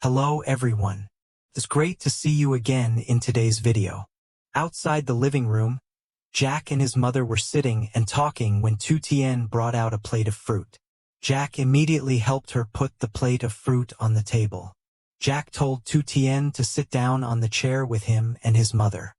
Hello everyone. It's great to see you again in today's video. Outside the living room, Jack and his mother were sitting and talking when Tu Tien brought out a plate of fruit. Jack immediately helped her put the plate of fruit on the table. Jack told Tu Tien to sit down on the chair with him and his mother.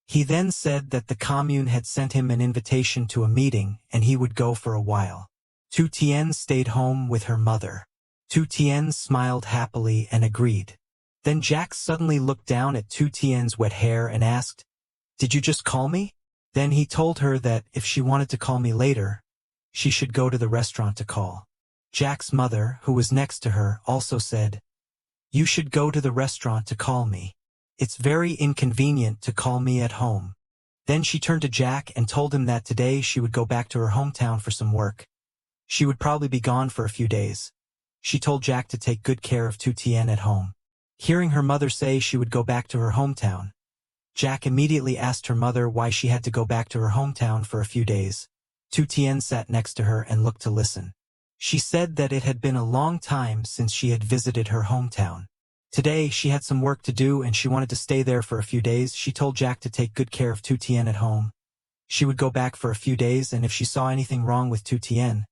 He then said that the commune had sent him an invitation to a meeting and he would go for a while. Tu Tien stayed home with her mother. Tu Tien smiled happily and agreed. Then Jack suddenly looked down at Tu Tien's wet hair and asked, "Did you just call me?" Then he told her that if she wanted to call me later, she should go to the restaurant to call. Jack's mother, who was next to her, also said, "You should go to the restaurant to call me. It's very inconvenient to call me at home." Then she turned to Jack and told him that today she would go back to her hometown for some work. She would probably be gone for a few days. She told Jack to take good care of Tu Tien at home. Hearing her mother say she would go back to her hometown, Jack immediately asked her mother why she had to go back to her hometown for a few days. Tu Tien sat next to her and looked to listen. She said that it had been a long time since she had visited her hometown. Today she had some work to do and she wanted to stay there for a few days. She told Jack to take good care of Tu Tien at home. She would go back for a few days, and if she saw anything wrong with Tu Tien,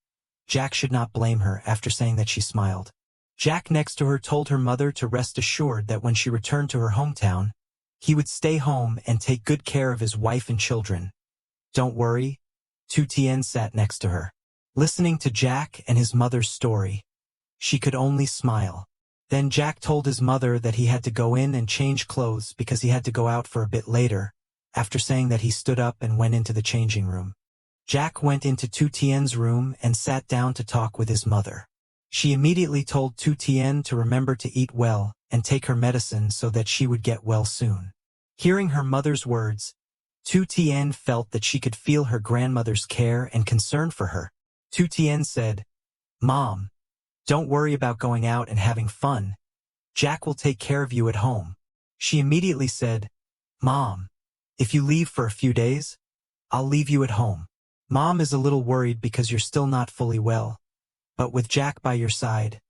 Jack should not blame her. After saying that, she smiled. Jack next to her told her mother to rest assured that when she returned to her hometown, he would stay home and take good care of his wife and children. "Don't worry." Tu Tien sat next to her. Listening to Jack and his mother's story, she could only smile. Then Jack told his mother that he had to go in and change clothes because he had to go out for a bit later. After saying that, he stood up and went into the changing room. Jack went into Tu Tien's room and sat down to talk with his mother. She immediately told Tu Tien to remember to eat well and take her medicine so that she would get well soon. Hearing her mother's words, Tu Tien felt that she could feel her grandmother's care and concern for her. Tu Tien said, "Mom, don't worry about going out and having fun. Jack will take care of you at home." She immediately said, "Mom, if you leave for a few days, I'll leave you at home. Mom is a little worried because you're still not fully well, but with Jack by your side,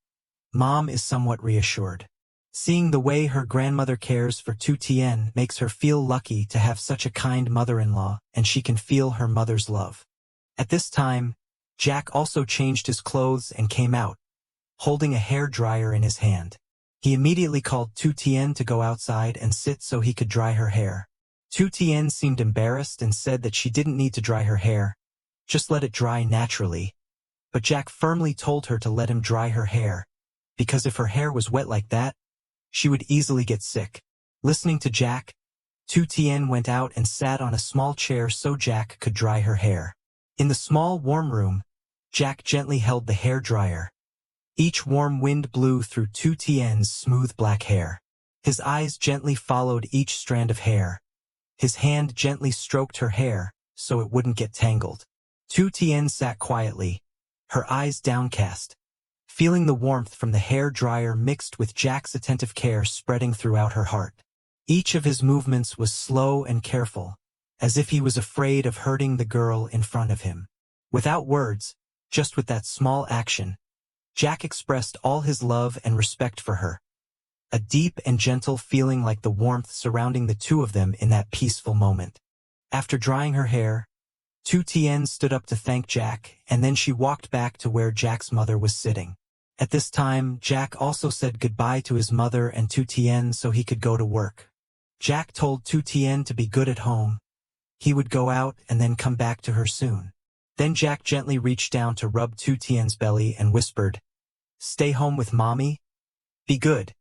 Mom is somewhat reassured." Seeing the way her grandmother cares for Tu Tien makes her feel lucky to have such a kind mother-in-law, and she can feel her mother's love. At this time, Jack also changed his clothes and came out, holding a hair dryer in his hand. He immediately called Tu Tien to go outside and sit so he could dry her hair. Tu Tien seemed embarrassed and said that she didn't need to dry her hair, just let it dry naturally. But Jack firmly told her to let him dry her hair, because if her hair was wet like that, she would easily get sick. Listening to Jack, Tu Tien went out and sat on a small chair so Jack could dry her hair. In the small warm room, Jack gently held the hair dryer. Each warm wind blew through Tu Tien's smooth black hair. His eyes gently followed each strand of hair. His hand gently stroked her hair so it wouldn't get tangled. Tu Tien sat quietly, her eyes downcast, feeling the warmth from the hair dryer mixed with Jack's attentive care spreading throughout her heart. Each of his movements was slow and careful, as if he was afraid of hurting the girl in front of him. Without words, just with that small action, Jack expressed all his love and respect for her. A deep and gentle feeling like the warmth surrounding the two of them in that peaceful moment. After drying her hair, Tu Tien stood up to thank Jack, and then she walked back to where Jack's mother was sitting. At this time, Jack also said goodbye to his mother and Tu Tien so he could go to work. Jack told Tu Tien to be good at home. He would go out and then come back to her soon. Then Jack gently reached down to rub Tu Tien's belly and whispered, "Stay home with Mommy. Be good.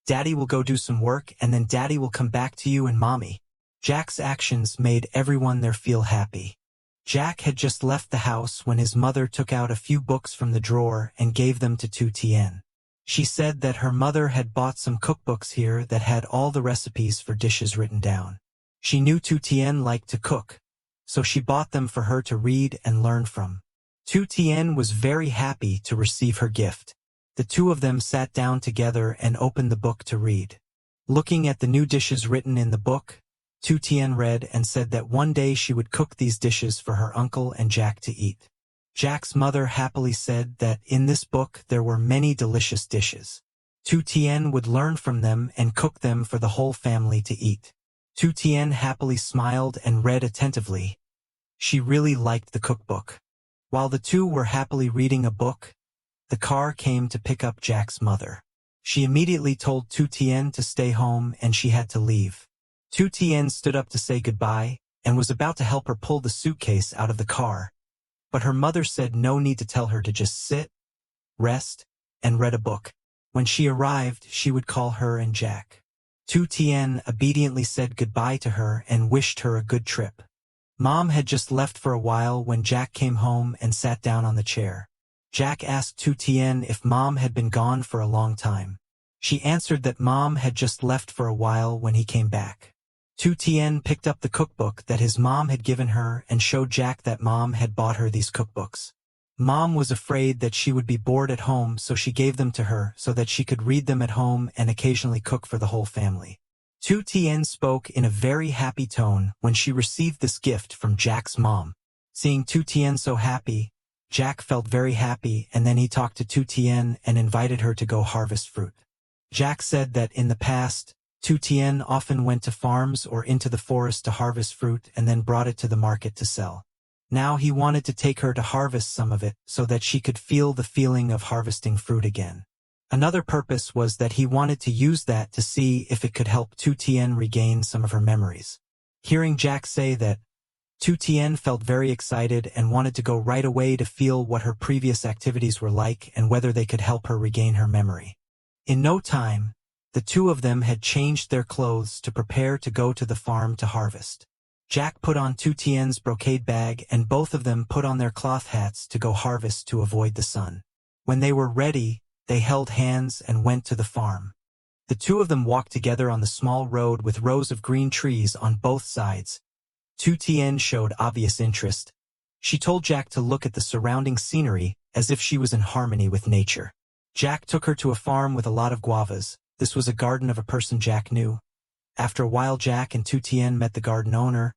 Daddy will go do some work and then Daddy will come back to you and Mommy." Jack's actions made everyone there feel happy. Jack had just left the house when his mother took out a few books from the drawer and gave them to Tu Tien. She said that her mother had bought some cookbooks here that had all the recipes for dishes written down. She knew Tu Tien liked to cook, so she bought them for her to read and learn from. Tu Tien was very happy to receive her gift. The two of them sat down together and opened the book to read. Looking at the new dishes written in the book, Tu Tien read and said that one day she would cook these dishes for her uncle and Jack to eat. Jack's mother happily said that in this book there were many delicious dishes. Tu Tien would learn from them and cook them for the whole family to eat. Tu Tien happily smiled and read attentively. She really liked the cookbook. While the two were happily reading a book, the car came to pick up Jack's mother. She immediately told Tu Tien to stay home and she had to leave. Tu Tien stood up to say goodbye and was about to help her pull the suitcase out of the car. But her mother said no need to tell her to just sit, rest, and read a book. When she arrived, she would call her and Jack. Tu Tien obediently said goodbye to her and wished her a good trip. Mom had just left for a while when Jack came home and sat down on the chair. Jack asked Tu Tien if Mom had been gone for a long time. She answered that Mom had just left for a while when he came back. Tu Tien picked up the cookbook that his mom had given her and showed Jack that Mom had bought her these cookbooks. Mom was afraid that she would be bored at home, so she gave them to her so that she could read them at home and occasionally cook for the whole family. Tu Tien spoke in a very happy tone when she received this gift from Jack's mom. Seeing Tu Tien so happy, Jack felt very happy, and then he talked to Tu Tien and invited her to go harvest fruit. Jack said that in the past, Tu Tien often went to farms or into the forest to harvest fruit and then brought it to the market to sell. Now he wanted to take her to harvest some of it so that she could feel the feeling of harvesting fruit again. Another purpose was that he wanted to use that to see if it could help Tu Tien regain some of her memories. Hearing Jack say that, Tu Tien felt very excited and wanted to go right away to feel what her previous activities were like and whether they could help her regain her memory. In no time, the two of them had changed their clothes to prepare to go to the farm to harvest. Jack put on Tu Tien's brocade bag and both of them put on their cloth hats to go harvest to avoid the sun. When they were ready, they held hands and went to the farm. The two of them walked together on the small road with rows of green trees on both sides. Tu Tien showed obvious interest. She told Jack to look at the surrounding scenery as if she was in harmony with nature. Jack took her to a farm with a lot of guavas. This was a garden of a person Jack knew. After a while, Jack and Tu Tien met the garden owner.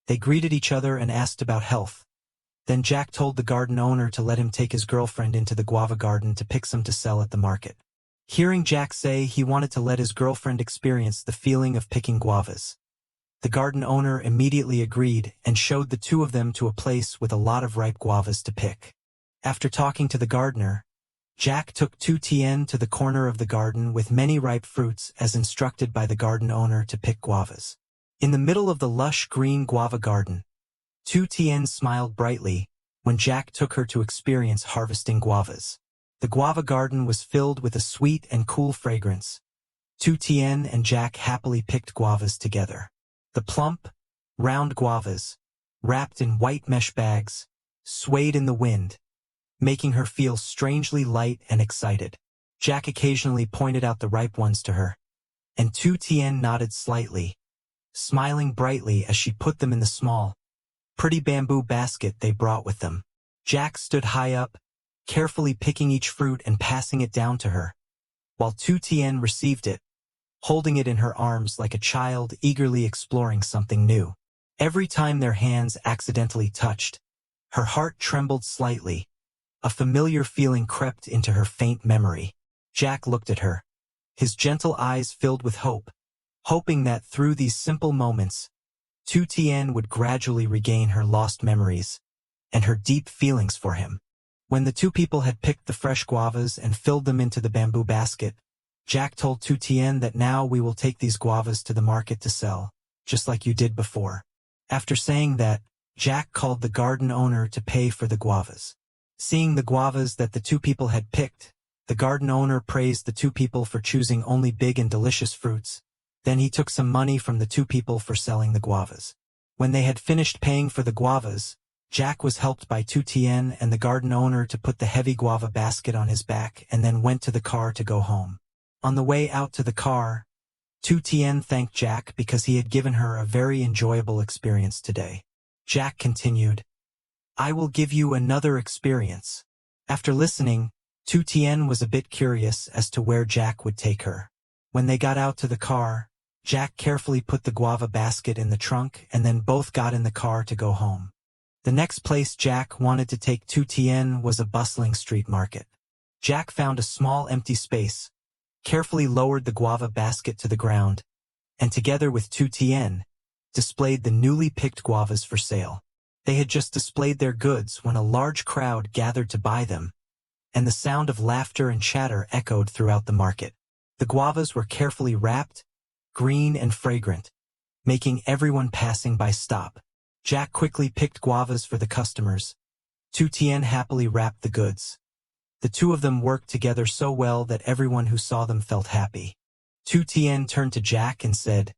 They greeted each other and asked about health. Then Jack told the garden owner to let him take his girlfriend into the guava garden to pick some to sell at the market. Hearing Jack say he wanted to let his girlfriend experience the feeling of picking guavas, the garden owner immediately agreed and showed the two of them to a place with a lot of ripe guavas to pick. After talking to the gardener, Jack took Tu Tien to the corner of the garden with many ripe fruits as instructed by the garden owner to pick guavas. In the middle of the lush green guava garden, Tu Tien smiled brightly when Jack took her to experience harvesting guavas. The guava garden was filled with a sweet and cool fragrance. Tu Tien and Jack happily picked guavas together. The plump, round guavas, wrapped in white mesh bags, swayed in the wind, making her feel strangely light and excited. Jack occasionally pointed out the ripe ones to her, and Tu Tien nodded slightly, smiling brightly as she put them in the small, pretty bamboo basket they brought with them. Jack stood high up, carefully picking each fruit and passing it down to her, while Tu Tien received it, holding it in her arms like a child eagerly exploring something new. Every time their hands accidentally touched, her heart trembled slightly. A familiar feeling crept into her faint memory. Jack looked at her, his gentle eyes filled with hope, hoping that through these simple moments, Tu Tien would gradually regain her lost memories and her deep feelings for him. When the two people had picked the fresh guavas and filled them into the bamboo basket, Jack told Tu Tien that now we will take these guavas to the market to sell, just like you did before. After saying that, Jack called the garden owner to pay for the guavas. Seeing the guavas that the two people had picked, the garden owner praised the two people for choosing only big and delicious fruits. Then he took some money from the two people for selling the guavas. When they had finished paying for the guavas, Jack was helped by Tu Tien and the garden owner to put the heavy guava basket on his back and then went to the car to go home. On the way out to the car, Tu Tien thanked Jack because he had given her a very enjoyable experience today. Jack continued, "I will give you another experience." After listening, Tu Tien was a bit curious as to where Jack would take her. When they got out to the car, Jack carefully put the guava basket in the trunk and then both got in the car to go home. The next place Jack wanted to take Tu Tien was a bustling street market. Jack found a small empty space, carefully lowered the guava basket to the ground, and together with Tu Tien, displayed the newly picked guavas for sale. They had just displayed their goods when a large crowd gathered to buy them, and the sound of laughter and chatter echoed throughout the market. The guavas were carefully wrapped, green and fragrant, making everyone passing by stop. Jack quickly picked guavas for the customers. Tu Tien happily wrapped the goods. The two of them worked together so well that everyone who saw them felt happy. Tu Tien turned to Jack and said,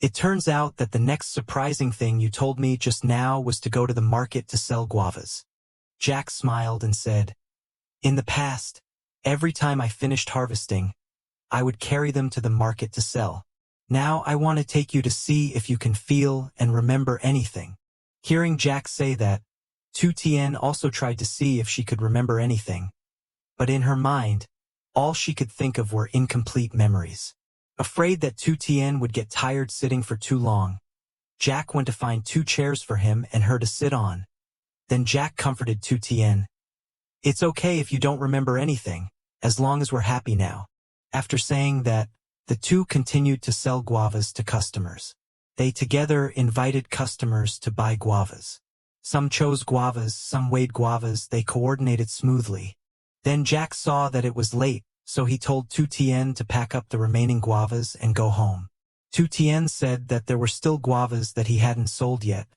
"It turns out that the next surprising thing you told me just now was to go to the market to sell guavas." Jack smiled and said, "In the past, every time I finished harvesting, I would carry them to the market to sell. Now I want to take you to see if you can feel and remember anything." Hearing Jack say that, Tu Tien also tried to see if she could remember anything, but in her mind, all she could think of were incomplete memories. Afraid that Tu Tien would get tired sitting for too long, Jack went to find 2 chairs for him and her to sit on. Then Jack comforted Tu Tien. "It's okay if you don't remember anything, as long as we're happy now." After saying that, the two continued to sell guavas to customers. They together invited customers to buy guavas. Some chose guavas, some weighed guavas, they coordinated smoothly. Then Jack saw that it was late, so he told Tu Tien to pack up the remaining guavas and go home. Tu Tien said that there were still guavas that he hadn't sold yet,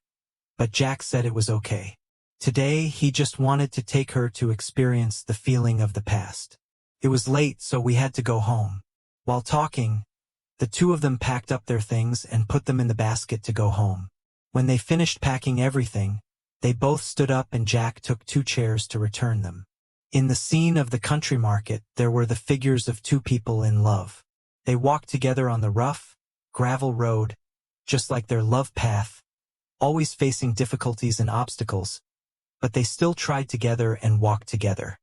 but Jack said it was okay. Today, he just wanted to take her to experience the feeling of the past. It was late, so we had to go home. While talking, the two of them packed up their things and put them in the basket to go home. When they finished packing everything, they both stood up and Jack took 2 chairs to return them. In the scene of the country market, there were the figures of 2 people in love. They walked together on the rough, gravel road, just like their love path, always facing difficulties and obstacles, but they still tried together and walked together.